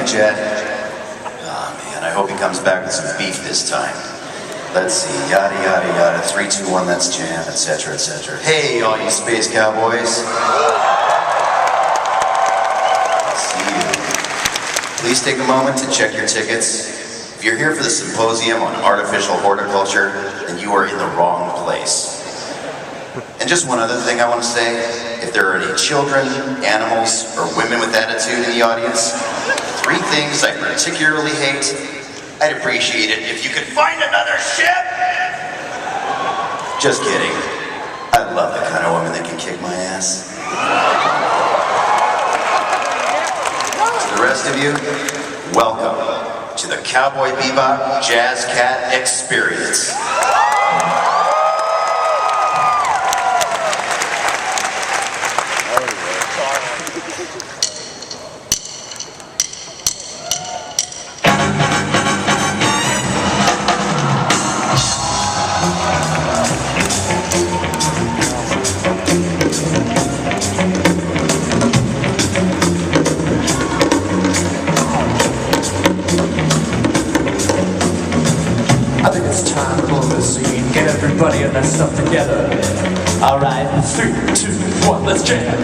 Jet? Oh man, I hope he comes back with some beef this time. Let's see, yada yada yada, 3, 2, 1, that's jam, etc., etc. Hey, all you space cowboys. See you. Please take a moment to check your tickets. If you're here for the symposium on artificial horticulture, then you are in the wrong place. And just one other thing I want to say, if there are any children, animals, or women with attitude in the audience, 3 things I particularly hate, I'd appreciate it if you could find another ship! Just kidding. I love the kind of woman that can kick my ass. To the rest of you, welcome to the Cowboy Bebop Jazz Cat Experience. Everybody and their stuff together. Alright, 3, 2, 1, let's jam.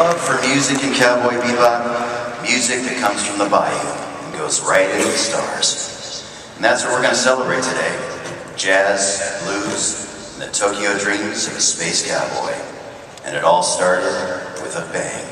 love for music in Cowboy Bebop, music that comes from the bayou and goes right into the stars. And that's what we're going to celebrate today. Jazz, blues, and the Tokyo dreams of a space cowboy. And it all started with a bang.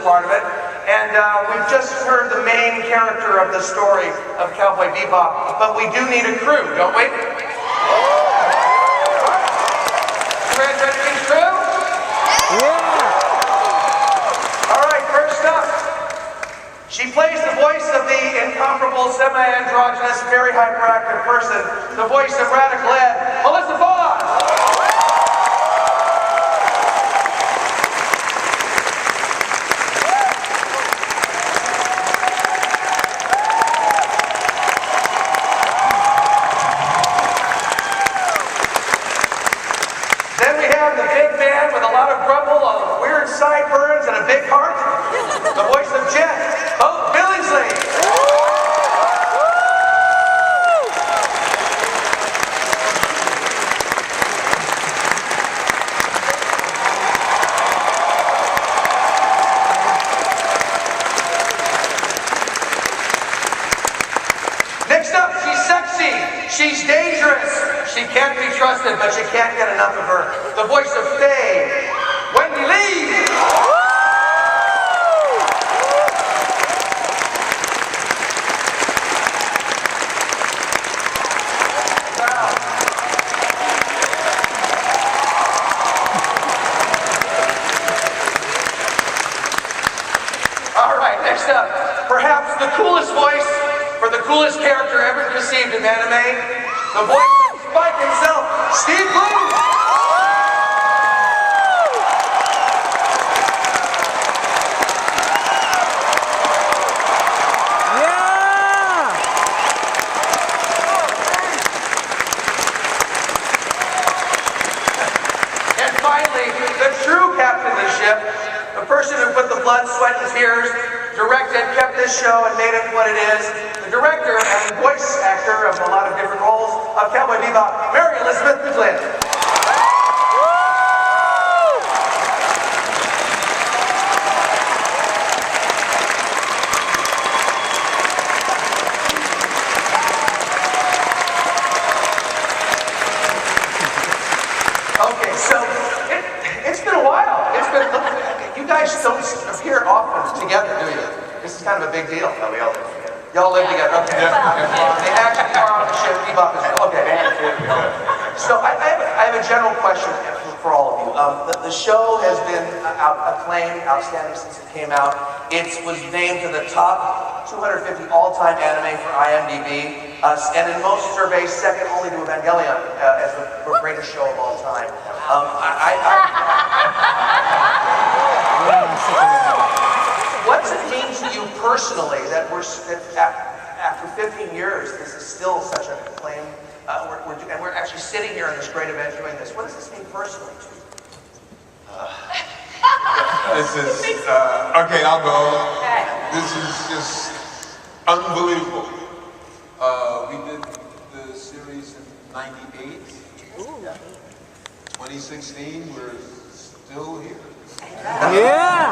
part of it. And we've just heard the main character of the story of Cowboy Bebop, but we do need a crew, don't we? Ready to be crew? Yeah! All right, first up, she plays the voice of the incomparable, semi-androgynous, very hyperactive person, the voice of Radical Ed, Melissa Fahn! Sideburns and a big heart, the voice of Jet, Beau, Billingslea. Next up, she's sexy, she's dangerous, she can't be trusted, but you can't get enough of her. The voice of Faye, Wendee. All right, next up, perhaps the coolest voice for the coolest character ever conceived in anime, the voice of Spike himself, Steve Blum. The true captain of the ship, the person who put the blood, sweat, and tears, directed, kept this show, and made it what it is, the director and voice actor of a lot of different roles of Cowboy Bebop, Mary Elizabeth McGlynn. Okay, so it's been a while. You guys don't appear often together, do you? This is kind of a big deal. No, we all live together. Y'all live together, okay. They actually are on the ship, Bebop is, okay. So I have a general question for all of you. The show has been acclaimed, outstanding since it came out. It was named to the top 250 all-time anime for IMDb, and in most surveys, second only to Evangelion as the greatest show of all time. What does it mean to you personally that after 15 years, this is still such an acclaim, and we're actually sitting here in this great event doing this? What does this mean personally to you? This is, okay, I'll go. This is just unbelievable. We did the series in '98. 2016, we're still here. Yeah!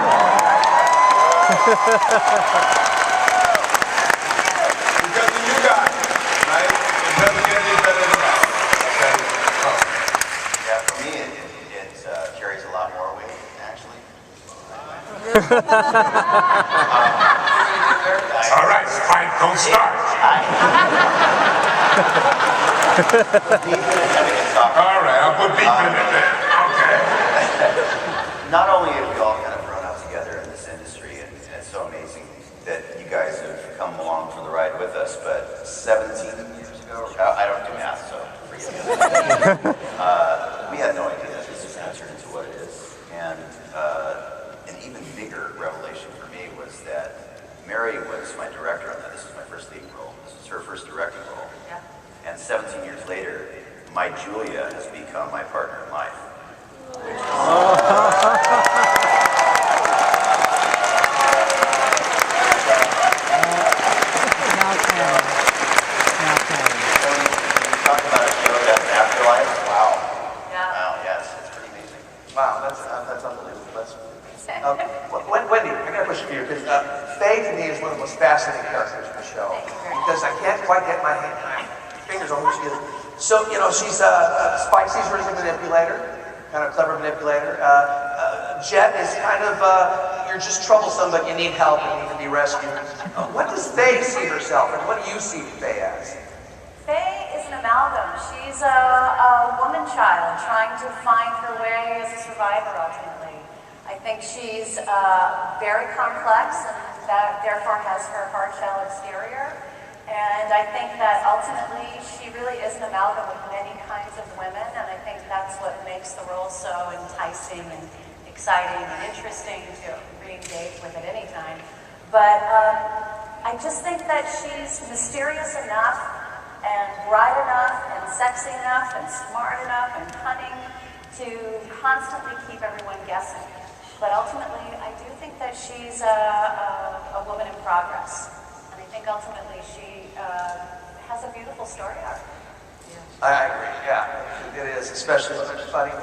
Because of you guys, right? It doesn't get any better than that. Okay? Yeah, for me, it carries a lot more weight, actually. All right, Spike, don't start. All right, I'll put beef in it then. Okay. Not only have we all kind of grown up together in this industry, and it's so amazing that you guys have come along for the ride with us, but 17 years ago, I don't do math, so forgive me. We had no idea that this was going to turn into what it is. And an even bigger revelation for me was that Mary was my director on that. This was my first leading role. This was her first directing role. Yeah. And 17 years later, my Julia has become my partner in life. Which is, talk about a show that's afterlife. Wow. Yeah. Wow. Yes, it's pretty amazing. Wow, that's unbelievable. Wendee, I got a question for you, because Faye to me is one of the most fascinating characters in the show, because I can't quite get my fingers on who she is. So, you know, she's Spike sees her as a manipulator, kind of clever manipulator. Jet is kind of you're just troublesome, but you need help and need to be rescued. What does Faye see herself, and what do you see Faye as? Faye is an amalgam. She's a woman child trying to find her way as a survivor, ultimately. I think she's very complex and that therefore has her hard shell exterior. And I think that ultimately she really is an amalgam of many kinds of women, and I think that's what makes the role so enticing and exciting and interesting to re-engage with at any time. But I just think that she's mysterious enough and bright enough and sexy enough and smart enough and cunning to constantly keep everyone guessing. But ultimately, I do think that she's a woman in progress. And I think ultimately she has a beautiful story arc. I agree, yeah, it is, especially my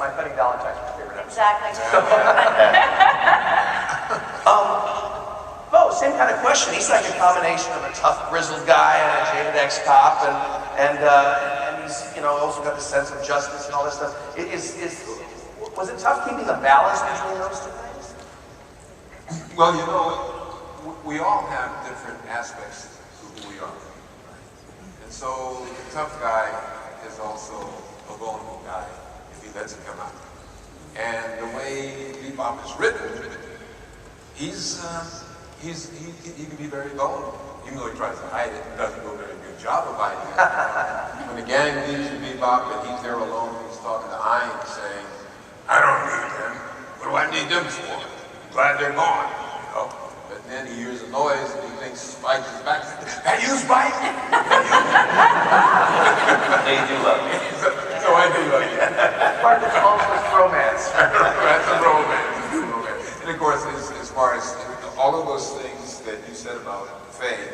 Funny Valentine's my favorite episode. Exactly. Beau, same kind of question. He's like a combination of a tough, grizzled guy and a jaded ex-cop, and he's, you know, also got the sense of justice and all this stuff. Was it tough keeping the balance between those two things? Well, you know, we all have different aspects to who we are. And so the tough guy is also a vulnerable guy if he lets it come out. And the way Bebop is written, he can be very vulnerable. Even though he tries to hide it, he doesn't do a very good job of hiding it. When the gang leaves Bebop and he's there alone, he's talking to Ian saying, I don't need them. What do I need them for? I'm glad they're gone. You know? But then he hears a noise and he thinks Spike is back. That you, Spike? They do love me. So I do love you. Part of the closest romance. That's a romance. It's a romance. And of course, as far as all of those things that you said about Faye,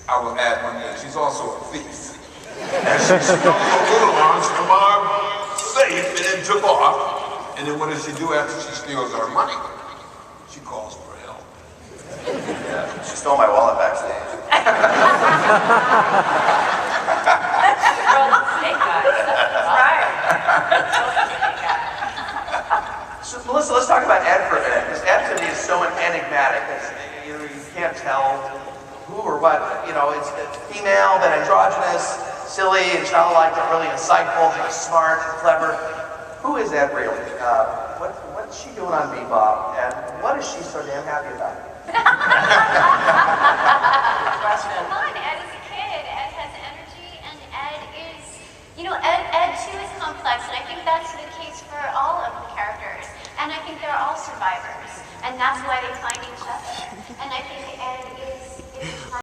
I will add one thing. She's also a thief. And she stole a little ones from our safe and then took off. And then what does she do after she steals our money? She calls for help. Yeah, she stole my wallet backstage. So, Melissa, let's talk about Ed for a minute. Because Ed to me is so enigmatic. You know, you can't tell who or what. You know, it's female, but androgynous, silly and childlike, but really insightful, but smart and clever. Who is Ed really? What's she doing on Bebop, and what is she so damn happy about? Come on, Ed is a kid. Ed has energy, and Ed is, you know, Ed too is complex, and I think that's the case for all of the characters. And I think they're all survivors, and that's why they find each other. And I think Ed is